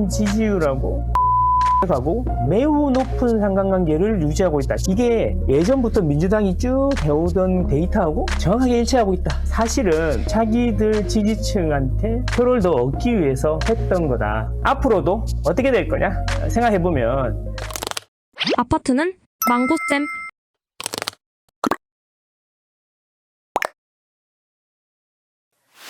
지지율하고 가고 매우 높은 상관관계를 유지하고 있다. 이게 예전부터 민주당이 쭉 해오던 데이터하고 정확하게 일치하고 있다. 사실은 자기들 지지층한테 표를 더 얻기 위해서 했던 거다. 앞으로도 어떻게 될 거냐 생각해보면 아파트는 망고쌤.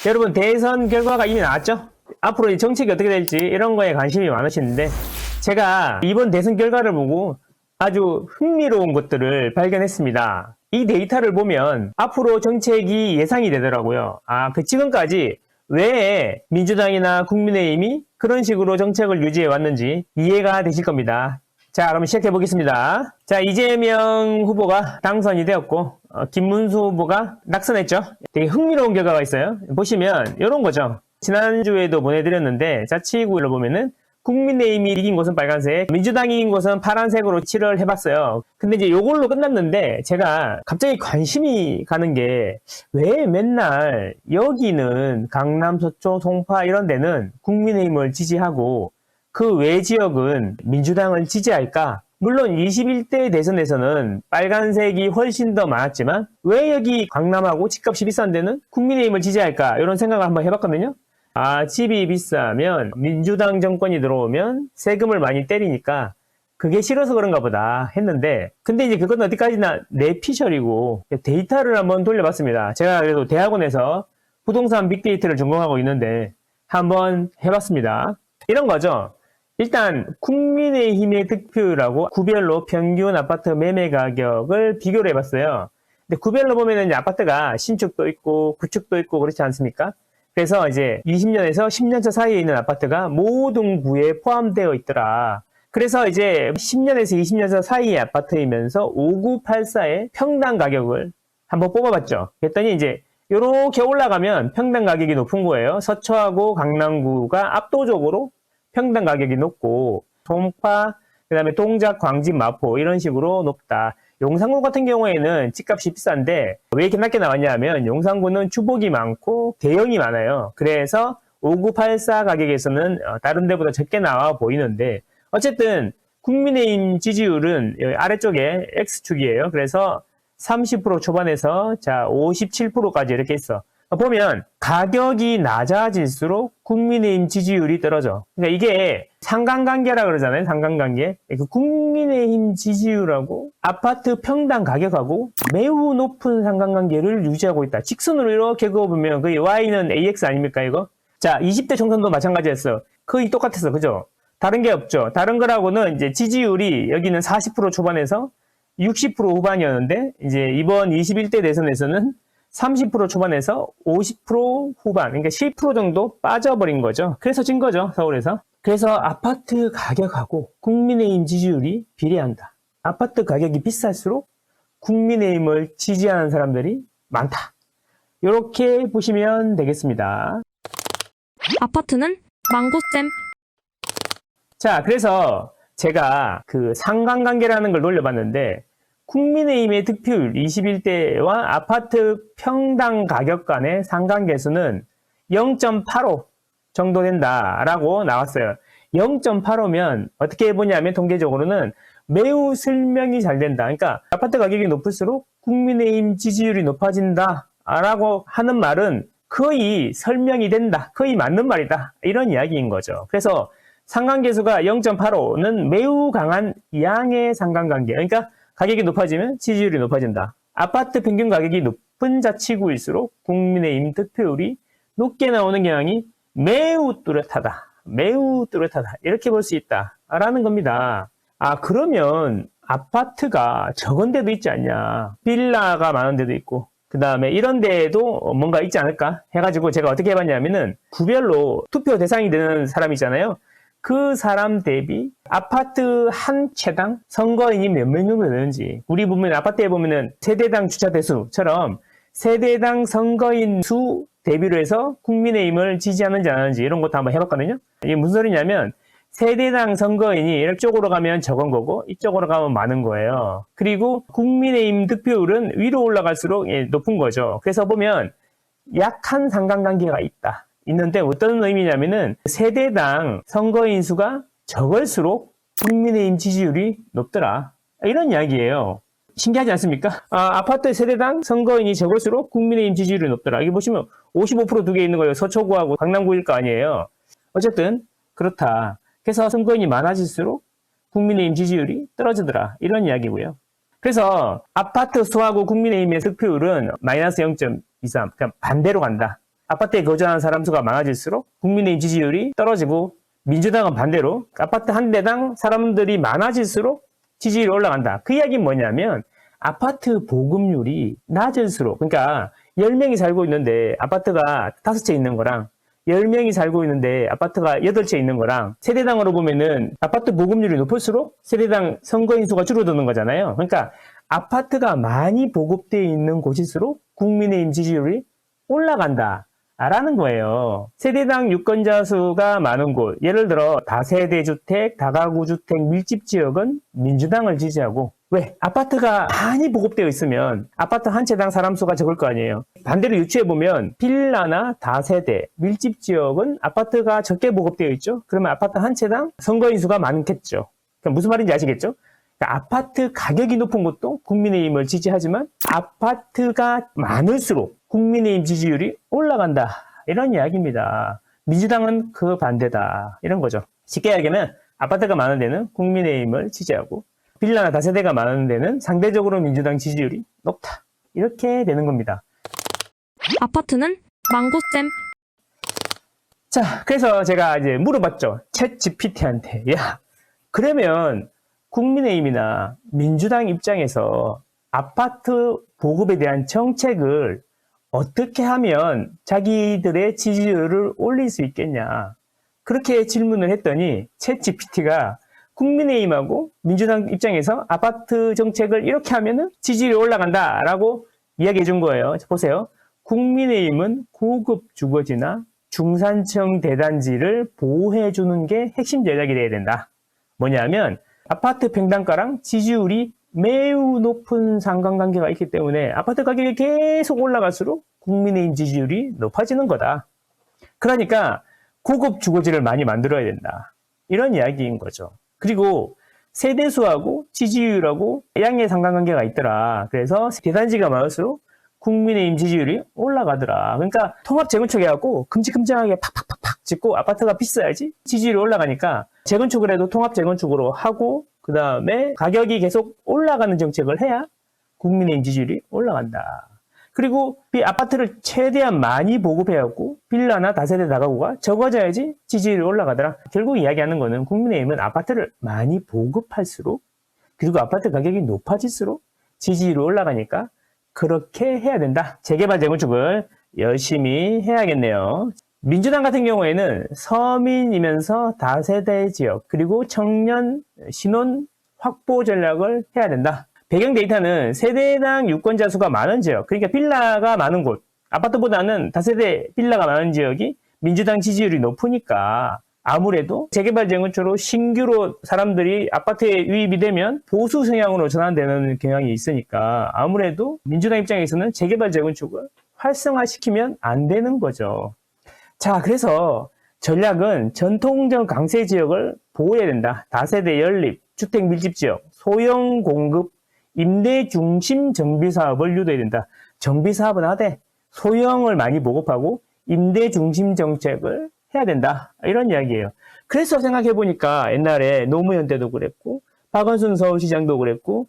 여러분, 대선 결과가 이미 나왔죠? 앞으로 이 정책이 어떻게 될지 이런 거에 관심이 많으시는데 제가 이번 대선 결과를 보고 아주 흥미로운 것들을 발견했습니다. 이 데이터를 보면 앞으로 정책이 예상이 되더라고요. 지금까지 왜 민주당이나 국민의힘이 그런 식으로 정책을 유지해 왔는지 이해가 되실 겁니다. 자, 그럼 시작해 보겠습니다. 자, 이재명 후보가 당선이 되었고 김문수 후보가 낙선했죠. 되게 흥미로운 결과가 있어요. 보시면 이런 거죠. 지난주에도 보내드렸는데 자치구를 보면은 국민의힘이 이긴 곳은 빨간색, 민주당이 이긴 곳은 파란색으로 칠을 해봤어요. 근데 이제 요걸로 끝났는데 제가 갑자기 관심이 가는 게 왜 맨날 여기는 강남, 서초, 송파 이런 데는 국민의힘을 지지하고 그 외 지역은 민주당을 지지할까? 물론 21대 대선에서는 빨간색이 훨씬 더 많았지만 왜 여기 강남하고 집값이 비싼 데는 국민의힘을 지지할까? 이런 생각을 한번 해봤거든요. 집이 비싸면 민주당 정권이 들어오면 세금을 많이 때리니까 그게 싫어서 그런가 보다 했는데 근데 이제 그건 어디까지나 내피셜이고 데이터를 한번 돌려봤습니다. 제가 그래도 대학원에서 부동산 빅데이터를 전공하고 있는데 한번 해봤습니다. 이런 거죠. 일단 국민의힘의 득표율하고 구별로 평균 아파트 매매 가격을 비교를 해봤어요. 근데 구별로 보면은 이제 아파트가 신축도 있고 구축도 있고 그렇지 않습니까? 그래서 이제 20년에서 10년차 사이에 있는 아파트가 모든 구에 포함되어 있더라. 그래서 이제 10년에서 20년차 사이의 아파트이면서 5984의 평당 가격을 한번 뽑아봤죠. 그랬더니 이제 이렇게 올라가면 평당 가격이 높은 거예요. 서초하고 강남구가 압도적으로 평당 가격이 높고 송파, 그다음에 동작, 광진, 마포 이런 식으로 높다. 용산구 같은 경우에는 집값이 비싼데 왜 이렇게 낮게 나왔냐 하면 용산구는 주복이 많고 대형이 많아요. 그래서 5984 가격에서는 다른 데보다 적게 나와 보이는데 어쨌든 국민의힘 지지율은 여기 아래쪽에 X축이에요. 그래서 30% 초반에서 57%까지 이렇게 있어. 보면 가격이 낮아질수록 국민의힘 지지율이 떨어져. 그러니까 이게 상관관계라 그러잖아요. 상관관계. 그 국민의힘 지지율하고 아파트 평당 가격하고 매우 높은 상관관계를 유지하고 있다. 직선으로 이렇게 그어보면 그 Y는 AX 아닙니까 이거? 자, 20대 총선도 마찬가지였어. 거의 똑같았어. 그죠? 다른 게 없죠. 다른 거라고는 이제 지지율이 여기는 40% 초반에서 60% 후반이었는데 이제 이번 21대 대선에서는 30% 초반에서 50% 후반, 그러니까 10% 정도 빠져버린 거죠. 그래서 진 거죠, 서울에서. 그래서 아파트 가격하고 국민의힘 지지율이 비례한다. 아파트 가격이 비쌀수록 국민의힘을 지지하는 사람들이 많다. 이렇게 보시면 되겠습니다. 아파트는 망고쌤. 자, 그래서 제가 그 상관관계라는 걸 놀려봤는데 국민의힘의 득표율 21대와 아파트 평당 가격 간의 상관계수는 0.85 정도 된다라고 나왔어요. 0.85면 어떻게 보냐면 통계적으로는 매우 설명이 잘 된다. 그러니까 아파트 가격이 높을수록 국민의힘 지지율이 높아진다라고 하는 말은 거의 설명이 된다. 거의 맞는 말이다. 이런 이야기인 거죠. 그래서 상관계수가 0.85는 매우 강한 양의 상관관계. 그러니까 가격이 높아지면 지지율이 높아진다. 아파트 평균 가격이 높은 자치구일수록 국민의힘 득표율이 높게 나오는 경향이 매우 뚜렷하다. 매우 뚜렷하다. 이렇게 볼 수 있다라는 겁니다. 그러면 아파트가 적은 데도 있지 않냐. 빌라가 많은 데도 있고 그 다음에 이런 데에도 뭔가 있지 않을까 해가지고 제가 어떻게 해봤냐면은 구별로 투표 대상이 되는 사람 있잖아요. 그 사람 대비 아파트 한 채당 선거인이 몇 명 정도 되는지 우리 보면 아파트에 보면은 세대당 주차 대수처럼 세대당 선거인 수 대비로 해서 국민의힘을 지지하는지 안 하는지 이런 것도 한번 해봤거든요. 이게 무슨 소리냐면 세대당 선거인이 이쪽으로 가면 적은 거고 이쪽으로 가면 많은 거예요. 그리고 국민의힘 득표율은 위로 올라갈수록 높은 거죠. 그래서 보면 약한 상관관계가 있다. 있는데 어떤 의미냐면은 세대당 선거인 수가 적을수록 국민의힘 지지율이 높더라. 이런 이야기예요. 신기하지 않습니까? 아파트 세대당 선거인이 적을수록 국민의힘 지지율이 높더라. 여기 보시면 55% 두 개 있는 거예요. 서초구하고 강남구일 거 아니에요. 어쨌든 그렇다. 그래서 선거인이 많아질수록 국민의힘 지지율이 떨어지더라. 이런 이야기고요. 그래서 아파트 수하고 국민의힘의 득표율은 마이너스 0.23. 그러니까 반대로 간다. 아파트에 거주하는 사람 수가 많아질수록 국민의힘 지지율이 떨어지고 민주당은 반대로 아파트 한 대당 사람들이 많아질수록 지지율이 올라간다. 그 이야기는 뭐냐면 아파트 보급률이 낮을수록 그러니까 10명이 살고 있는데 아파트가 5채 있는 거랑 10명이 살고 있는데 아파트가 8채 있는 거랑 세대당으로 보면은 아파트 보급률이 높을수록 세대당 선거인 수가 줄어드는 거잖아요. 그러니까 아파트가 많이 보급되어 있는 곳일수록 국민의힘 지지율이 올라간다. 라는 거예요. 세대당 유권자 수가 많은 곳, 예를 들어 다세대 주택, 다가구 주택 밀집 지역은 민주당을 지지하고 왜? 아파트가 많이 보급되어 있으면 아파트 한 채당 사람 수가 적을 거 아니에요. 반대로 유추해보면 빌라나 다세대, 밀집 지역은 아파트가 적게 보급되어 있죠. 그러면 아파트 한 채당 선거인 수가 많겠죠. 그러니까 무슨 말인지 아시겠죠? 그러니까 아파트 가격이 높은 곳도 국민의힘을 지지하지만 아파트가 많을수록 국민의힘 지지율이 올라간다. 이런 이야기입니다. 민주당은 그 반대다. 이런 거죠. 쉽게 이야기하면 아파트가 많은 데는 국민의힘을 지지하고 빌라나 다세대가 많은 데는 상대적으로 민주당 지지율이 높다. 이렇게 되는 겁니다. 아파트는 망고쌤. 자, 그래서 제가 이제 물어봤죠. 챗 GPT한테. 야, 그러면 국민의힘이나 민주당 입장에서 아파트 보급에 대한 정책을 어떻게 하면 자기들의 지지율을 올릴 수 있겠냐. 그렇게 질문을 했더니 챗 GPT가 국민의힘하고 민주당 입장에서 아파트 정책을 이렇게 하면은 지지율이 올라간다라고 이야기해 준 거예요. 보세요. 국민의힘은 고급 주거지나 중산층 대단지를 보호해 주는 게 핵심 전략이 돼야 된다. 뭐냐면 아파트 평당가랑 지지율이 매우 높은 상관관계가 있기 때문에 아파트 가격이 계속 올라갈수록 국민의힘 지지율이 높아지는 거다. 그러니까 고급 주거지를 많이 만들어야 된다. 이런 이야기인 거죠. 그리고 세대수하고 지지율하고 양의 상관관계가 있더라. 그래서 대단지가 많을수록 국민의힘 지지율이 올라가더라. 그러니까 통합 재건축 해갖고 큼직큼직하게 팍팍팍팍 짓고 아파트가 비싸야지 지지율이 올라가니까 재건축을 해도 통합 재건축으로 하고 그 다음에 가격이 계속 올라가는 정책을 해야 국민의힘 지지율이 올라간다. 그리고 이 아파트를 최대한 많이 보급해갖고 빌라나 다세대 다가구가 적어져야지 지지율이 올라가더라. 결국 이야기하는 거는 국민의힘은 아파트를 많이 보급할수록 그리고 아파트 가격이 높아질수록 지지율이 올라가니까 그렇게 해야 된다. 재개발 재건축을 열심히 해야겠네요. 민주당 같은 경우에는 서민이면서 다세대 지역 그리고 청년 신혼 확보 전략을 해야 된다. 배경 데이터는 세대당 유권자 수가 많은 지역, 그러니까 빌라가 많은 곳, 아파트보다는 다세대 빌라가 많은 지역이 민주당 지지율이 높으니까 아무래도 재개발 재건축으로 신규로 사람들이 아파트에 유입이 되면 보수 성향으로 전환되는 경향이 있으니까 아무래도 민주당 입장에서는 재개발 재건축을 활성화시키면 안 되는 거죠. 자, 그래서 전략은 전통적 강세 지역을 보호해야 된다. 다세대 연립, 주택 밀집 지역, 소형 공급, 임대 중심 정비 사업을 유도해야 된다. 정비 사업은 하되 소형을 많이 보급하고 임대 중심 정책을 해야 된다. 이런 이야기예요. 그래서 생각해 보니까 옛날에 노무현 때도 그랬고 박원순 서울시장도 그랬고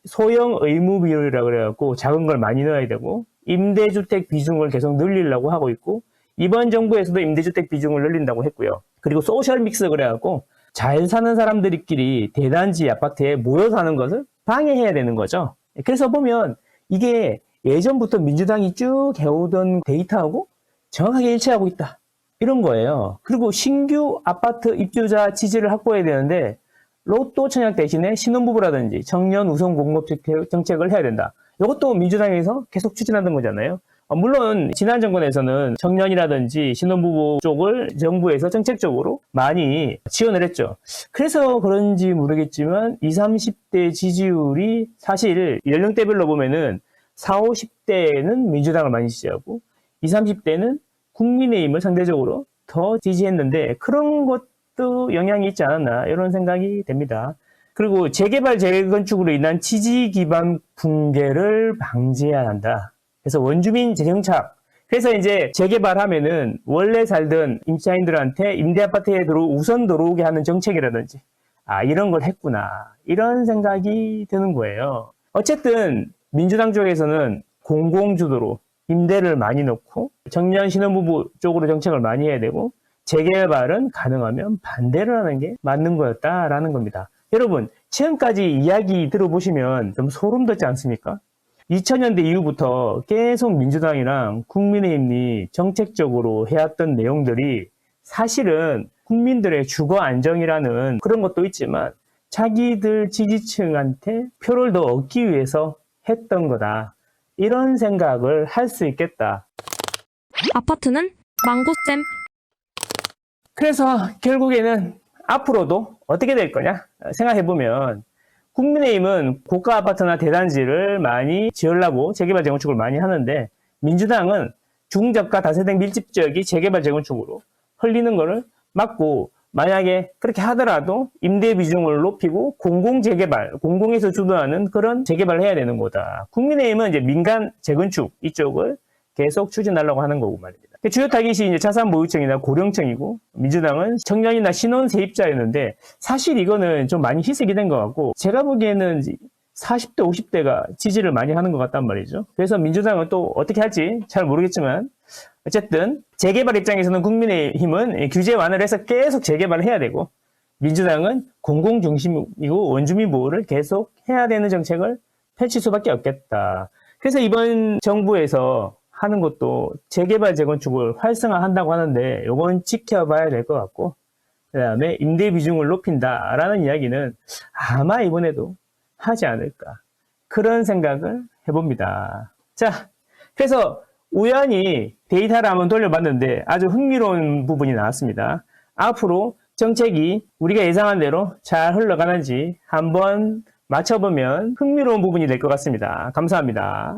소형 의무 비율이라고 그래갖고 작은 걸 많이 넣어야 되고 임대주택 비중을 계속 늘리려고 하고 있고 이번 정부에서도 임대주택 비중을 늘린다고 했고요. 그리고 소셜 믹스 그래갖고 잘 사는 사람들끼리 대단지 아파트에 모여 사는 것을 방해해야 되는 거죠. 그래서 보면 이게 예전부터 민주당이 쭉 해오던 데이터하고 정확하게 일치하고 있다. 이런 거예요. 그리고 신규 아파트 입주자 지지를 확보해야 되는데 로또 청약 대신에 신혼부부라든지 청년 우선 공급 정책을 해야 된다. 이것도 민주당에서 계속 추진하던 거잖아요. 물론 지난 정권에서는 청년이라든지 신혼부부 쪽을 정부에서 정책적으로 많이 지원을 했죠. 그래서 그런지 모르겠지만 20, 30대 지지율이 사실 연령대별로 보면은 40, 50대는 민주당을 많이 지지하고 20, 30대는 국민의힘을 상대적으로 더 지지했는데 그런 것도 영향이 있지 않았나 이런 생각이 됩니다. 그리고 재개발 재건축으로 인한 지지 기반 붕괴를 방지해야 한다. 그래서 원주민 재정착. 그래서 이제 재개발하면은 원래 살던 임차인들한테 임대아파트에 우선 들어오게 하는 정책이라든지 이런 걸 했구나. 이런 생각이 드는 거예요. 어쨌든 민주당 쪽에서는 공공주도로 임대를 많이 넣고 청년 신혼부부 쪽으로 정책을 많이 해야 되고 재개발은 가능하면 반대를 하는 게 맞는 거였다라는 겁니다. 여러분, 지금까지 이야기 들어보시면 좀 소름 돋지 않습니까? 2000년대 이후부터 계속 민주당이랑 국민의힘이 정책적으로 해왔던 내용들이 사실은 국민들의 주거 안정이라는 그런 것도 있지만 자기들 지지층한테 표를 더 얻기 위해서 했던 거다. 이런 생각을 할 수 있겠다. 아파트는 망고쌤. 그래서 결국에는 앞으로도 어떻게 될 거냐 생각해보면 국민의힘은 고가 아파트나 대단지를 많이 지으려고 재개발 재건축을 많이 하는데 민주당은 중저가 다세대 밀집 지역이 재개발 재건축으로 흘리는 거를 막고 만약에 그렇게 하더라도 임대 비중을 높이고 공공재개발, 공공에서 주도하는 그런 재개발을 해야 되는 거다. 국민의힘은 이제 민간 재건축 이쪽을 계속 추진하려고 하는 거고 말입니다. 주요 타깃이 이제 자산보유층이나 고령층이고 민주당은 청년이나 신혼 세입자였는데 사실 이거는 좀 많이 희석이 된 것 같고 제가 보기에는 40대, 50대가 지지를 많이 하는 것 같단 말이죠. 그래서 민주당은 또 어떻게 할지 잘 모르겠지만 어쨌든 재개발 입장에서는 국민의힘은 규제 완화를 해서 계속 재개발을 해야 되고 민주당은 공공 중심이고 원주민 보호를 계속 해야 되는 정책을 펼칠 수밖에 없겠다. 그래서 이번 정부에서 하는 것도 재개발 재건축을 활성화한다고 하는데 이건 지켜봐야 될 것 같고 그 다음에 임대 비중을 높인다라는 이야기는 아마 이번에도 하지 않을까 그런 생각을 해봅니다. 자, 그래서 우연히 데이터를 한번 돌려봤는데 아주 흥미로운 부분이 나왔습니다. 앞으로 정책이 우리가 예상한 대로 잘 흘러가는지 한번 맞춰보면 흥미로운 부분이 될 것 같습니다. 감사합니다.